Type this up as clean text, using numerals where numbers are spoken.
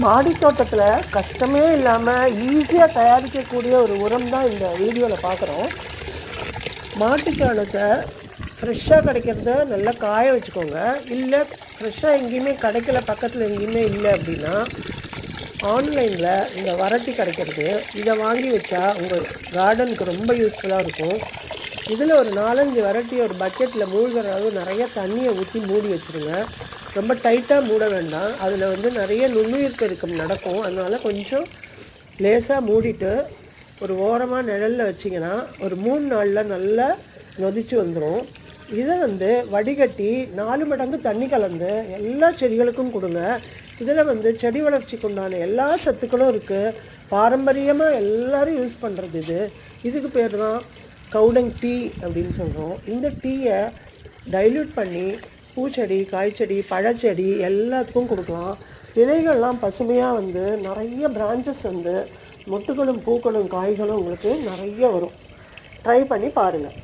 மாடி தோட்டத்தில் கஷ்டமே இல்லாமல் ஈஸியாக தயாரிக்கக்கூடிய ஒரு உரம் தான் இந்த வீடியோவில் பார்க்குறோம். மாட்டுச்சாணத்தை ஃப்ரெஷ்ஷாக கிடைக்கிறத நல்லா காய வச்சுக்கோங்க. இல்லை ஃப்ரெஷ்ஷாக எங்கேயுமே கிடைக்கல, பக்கத்தில் எங்கேயுமே இல்லை அப்படின்னா ஆன்லைனில் இந்த வரட்டி கிடைக்கிறது, இதை வாங்கி வச்சா உங்கள் கார்டனுக்கு ரொம்ப யூஸ்ஃபுல்லாக இருக்கும். இதில் ஒரு 4-5 வரட்டி ஒரு பக்கெட்டில் மூழ்கிற அளவு நிறைய தண்ணியை ஊற்றி மூடி வச்சுருங்க. ரொம்ப டைட்டாக மூட வேண்டாம், அதில் நிறைய நுண்ணுயிர் பெருக்கம் நடக்கும். அதனால் கொஞ்சம் லேசாக மூடிட்டு ஒரு ஓரமாக நிழலில் வச்சிங்கன்னா ஒரு 3 நாளில் நல்லா நொதிச்சு வந்துடும். இதை வடிகட்டி 4 மடங்கு தண்ணி கலந்து எல்லா செடிகளுக்கும் கொடுங்க. இதில் செடி வளர்ச்சிக்கு உண்டான எல்லா சத்துக்களும் இருக்குது. பாரம்பரியமாக எல்லோரும் யூஸ் பண்ணுறது இதுக்கு பேர் தான் கவுடங் டீ அப்படின்னு சொல்கிறோம். இந்த டீயை டைல்யூட் பண்ணி பூச்செடி, காய்ச்செடி, பழச்செடி எல்லாத்துக்கும் கொடுக்கலாம். விதைகள்லாம் பசுமையாக நிறைய பிரான்ச்சஸ் மொட்டுகளும் பூக்களும் காய்களும் உங்களுக்கு நிறைய வரும். ட்ரை பண்ணி பாருங்கள்.